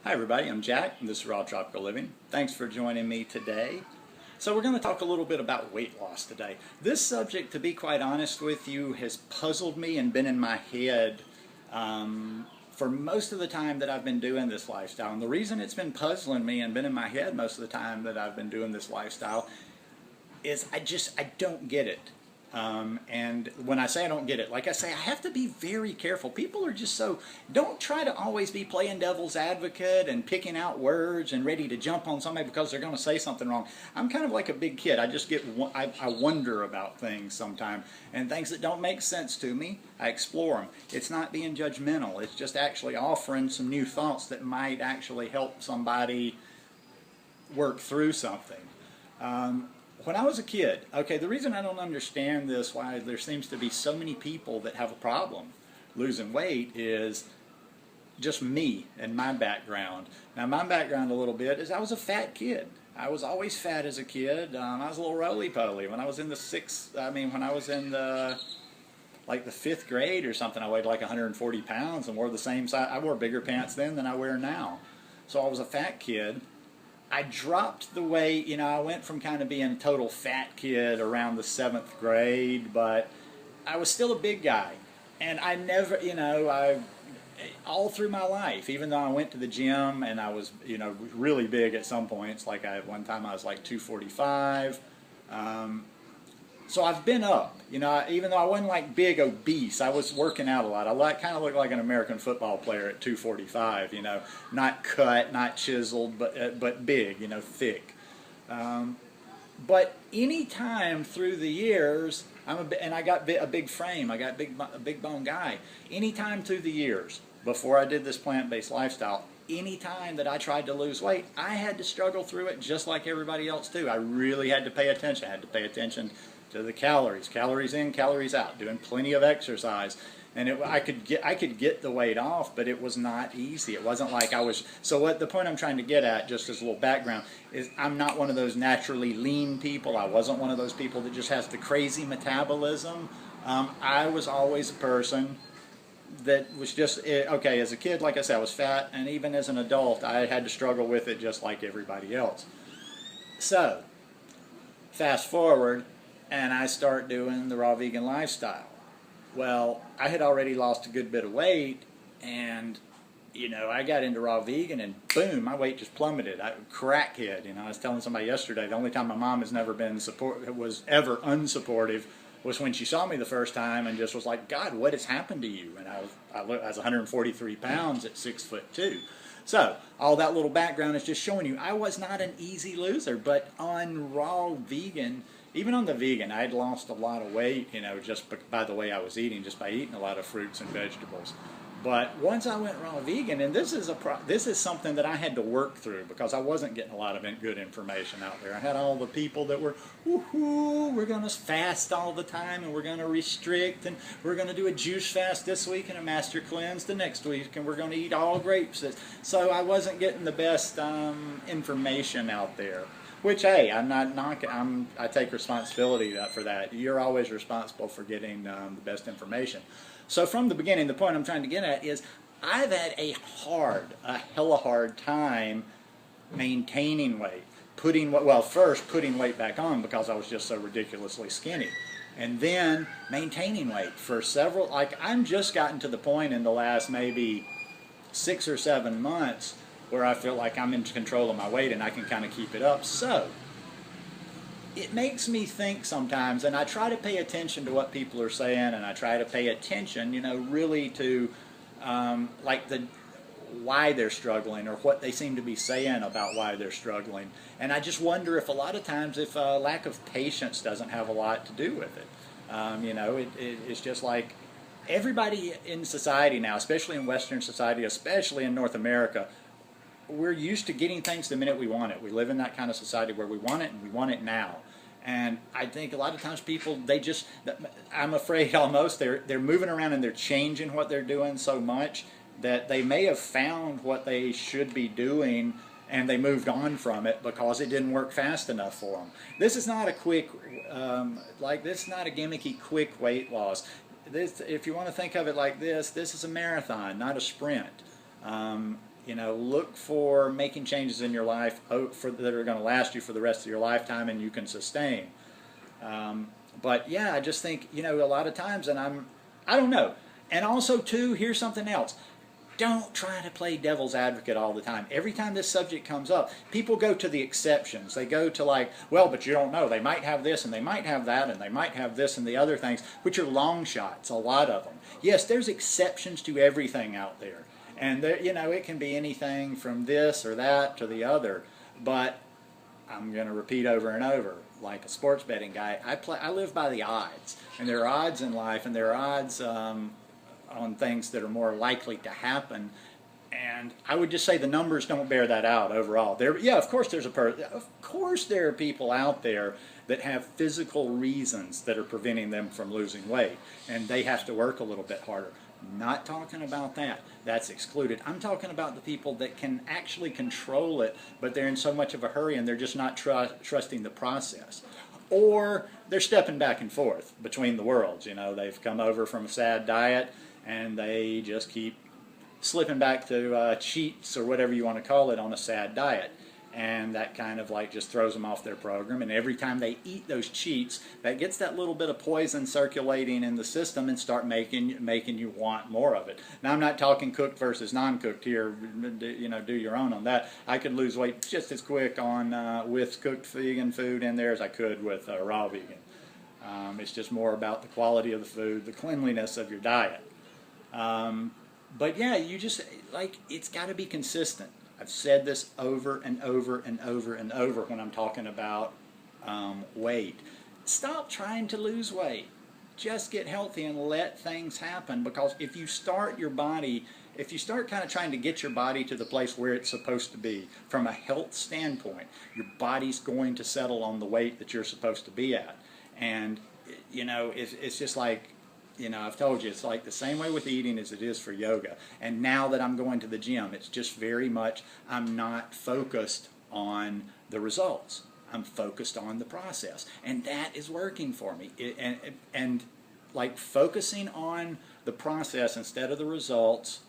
Hi everybody, I'm Jack, and this is Raw Tropical Living. Thanks for joining me today. So we're going to talk a little bit about weight loss today. This subject, to be quite honest with you, has puzzled me and been in my head for most of the time that I've been doing this lifestyle. And the reason it's been puzzling me and been in my head most of the time that I've been doing this lifestyle is I don't get it. And when I say I don't get it, like I say, I have to be very careful. People are just so, don't try to always be playing devil's advocate and picking out words and ready to jump on somebody because they're going to say something wrong. I'm kind of like a big kid. I just get, I wonder about things sometimes, and things that don't make sense to me, I explore them. It's not being judgmental. It's just actually offering some new thoughts that might actually help somebody work through something. When I was a kid, okay, the reason I don't understand this, why there seems to be so many people that have a problem losing weight, is just me and my background. Now, my background a little bit is I was a fat kid. I was always fat as a kid. I was a little roly-poly. When I was in when I was in the fifth grade or something, I weighed like 140 pounds and wore the same size. I wore bigger pants then than I wear now. So I was a fat kid. I dropped the weight, I went from kind of being a total fat kid around the 7th grade, but I was still a big guy. And I never, all through my life, even though I went to the gym and I was, really big at some points, like one time I was like 245. So I've been up, even though I wasn't like big obese, I was working out a lot. I kind of looked like an American football player at 245, not cut, not chiseled, but big, thick. But any time through the years, and I got a big frame, I got a big bone guy. Any time through the years, before I did this plant-based lifestyle, any time that I tried to lose weight, I had to struggle through it just like everybody else too. I really had to pay attention. I had to pay attention to the calories in, calories out, doing plenty of exercise, and I could get the weight off, but it was not easy. It wasn't like I was. So what the point I'm trying to get at, just as a little background, is I'm not one of those naturally lean people. I wasn't one of those people that just has the crazy metabolism. I was always a person that was just okay. As a kid, like I said, I was fat, and even as an adult, I had to struggle with it just like everybody else. So fast forward, and I start doing the raw vegan lifestyle. Well, I had already lost a good bit of weight, and I got into raw vegan, and boom, my weight just plummeted. Crackhead. I was telling somebody yesterday, the only time my mom has never been was ever unsupportive was when she saw me the first time and just was like, God, what has happened to you? And I was 143 pounds at 6'2". So all that little background is just showing you I was not an easy loser, but on raw vegan, even on the vegan, I had lost a lot of weight, just by the way I was eating, just by eating a lot of fruits and vegetables. But once I went raw vegan, and this is something that I had to work through because I wasn't getting a lot of good information out there. I had all the people that were, woohoo, we're going to fast all the time, and we're going to restrict, and we're going to do a juice fast this week and a master cleanse the next week, and we're going to eat all grapes. So I wasn't getting the best information out there. Which, hey, I'm not knocking. I take responsibility for that. You're always responsible for getting the best information. So from the beginning, the point I'm trying to get at is I've had a hella hard time maintaining weight. First putting weight back on because I was just so ridiculously skinny. And then maintaining weight for I'm just gotten to the point in the last maybe 6 or 7 months where I feel like I'm in control of my weight and I can kind of keep it up. So it makes me think sometimes, and I try to pay attention to what people are saying, and I try to pay attention, really to why they're struggling or what they seem to be saying about why they're struggling. And I just wonder if a lot of times if lack of patience doesn't have a lot to do with it. It's just like everybody in society now, especially in Western society, especially in North America, we're used to getting things the minute we want it. We live in that kind of society where we want it and we want it now. And I think a lot of times people, I'm afraid almost, they're moving around and they're changing what they're doing so much that they may have found what they should be doing and they moved on from it because it didn't work fast enough for them. This is not a quick, this is not a gimmicky quick weight loss. If you want to think of it like this is a marathon, not a sprint. You know, look for making changes in your life that are going to last you for the rest of your lifetime and you can sustain. But yeah, I just think, you know, a lot of times, and I don't know. And also too, here's something else. Don't try to play devil's advocate all the time. Every time this subject comes up, people go to the exceptions. They go to like, well, but you don't know. They might have this and they might have that and they might have this and the other things, which are long shots, a lot of them. Yes, there's exceptions to everything out there. And there, you know, it can be anything from this or that to the other. But I'm going to repeat over and over, like a sports betting guy, I live by the odds. And there are odds in life, and there are odds on things that are more likely to happen. And I would just say the numbers don't bear that out overall. Yeah, of course of course there are people out there that have physical reasons that are preventing them from losing weight, and they have to work a little bit harder. Not talking about that. That's excluded. I'm talking about the people that can actually control it, but they're in so much of a hurry and they're just not trusting the process. Or they're stepping back and forth between the worlds. You know, they've come over from a sad diet and they just keep slipping back to cheats or whatever you want to call it on a sad diet. And that kind of like just throws them off their program. And every time they eat those cheats, that gets that little bit of poison circulating in the system and start making you want more of it. Now, I'm not talking cooked versus non-cooked here. You know, do your own on that. I could lose weight just as quick on with cooked vegan food in there as I could with raw vegan. It's just more about the quality of the food, the cleanliness of your diet. But yeah, you just like it's got to be consistent. I've said this over and over and over and over when I'm talking about weight. Stop trying to lose weight. Just get healthy and let things happen, because if you start kind of trying to get your body to the place where it's supposed to be from a health standpoint, your body's going to settle on the weight that you're supposed to be at. And, you know, it's just like, you know, I've told you, it's like the same way with eating as it is for yoga. And now that I'm going to the gym, it's just very much, I'm not focused on the results. I'm focused on the process. And that is working for me. And like focusing on the process instead of the results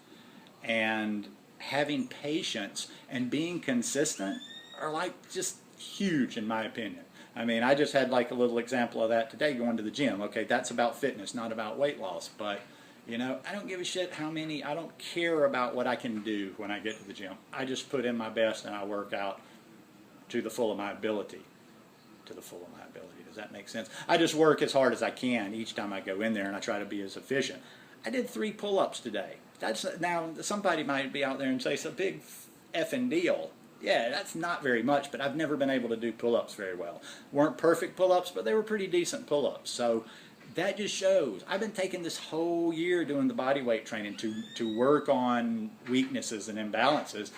and having patience and being consistent are like just huge in my opinion. I mean, I just had like a little example of that today going to the gym. Okay, that's about fitness, not about weight loss. But, you know, I don't give a shit I don't care about what I can do when I get to the gym. I just put in my best and I work out to the full of my ability. To the full of my ability. Does that make sense? I just work as hard as I can each time I go in there and I try to be as efficient. I did 3 pull-ups today. Now, somebody might be out there and say it's a big effing deal. Yeah, that's not very much, but I've never been able to do pull-ups very well. Weren't perfect pull-ups, but they were pretty decent pull-ups. So that just shows. I've been taking this whole year doing the body weight training to work on weaknesses and imbalances.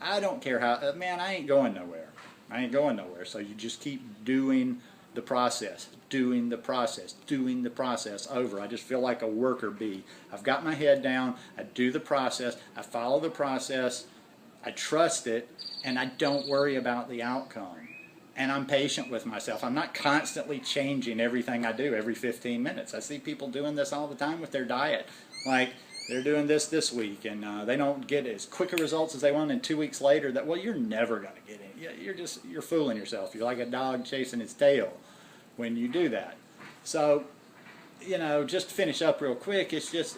I don't care how, man, I ain't going nowhere. I ain't going nowhere. So you just keep doing the process, doing the process, doing the process over. I just feel like a worker bee. I've got my head down, I do the process, I follow the process, I trust it, and I don't worry about the outcome. And I'm patient with myself. I'm not constantly changing everything I do every 15 minutes. I see people doing this all the time with their diet. Like, they're doing this week, and they don't get as quick a results as they want, and 2 weeks later, well, you're never going to get it. You're fooling yourself. You're like a dog chasing its tail when you do that. So, you know, just to finish up real quick, it's just,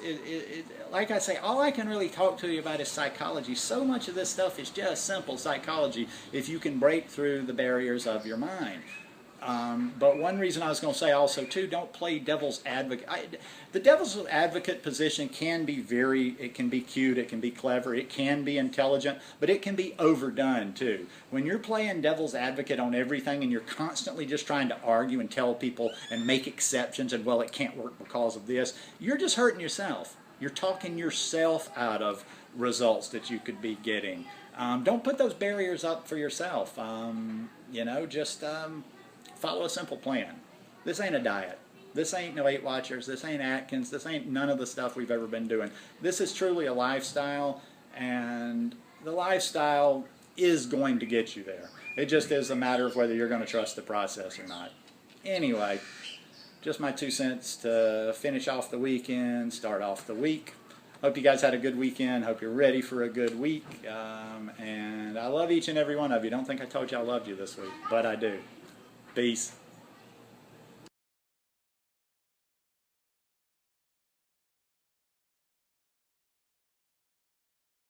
like I say, all I can really talk to you about is psychology. So much of this stuff is just simple psychology if you can break through the barriers of your mind. But one reason I was going to say also, too, don't play devil's advocate. The devil's advocate position can be it can be cute, it can be clever, it can be intelligent, but it can be overdone, too. When you're playing devil's advocate on everything and you're constantly just trying to argue and tell people and make exceptions and, well, it can't work because of this, you're just hurting yourself. You're talking yourself out of results that you could be getting. Don't put those barriers up for yourself. You know, just follow a simple plan. This ain't a diet. This ain't no Weight Watchers. This ain't Atkins. This ain't none of the stuff we've ever been doing. This is truly a lifestyle, and the lifestyle is going to get you there. It just is a matter of whether you're going to trust the process or not. Anyway, just my 2 cents to finish off the weekend, start off the week. Hope you guys had a good weekend. Hope you're ready for a good week. And I love each and every one of you. Don't think I told you I loved you this week, but I do. Peace.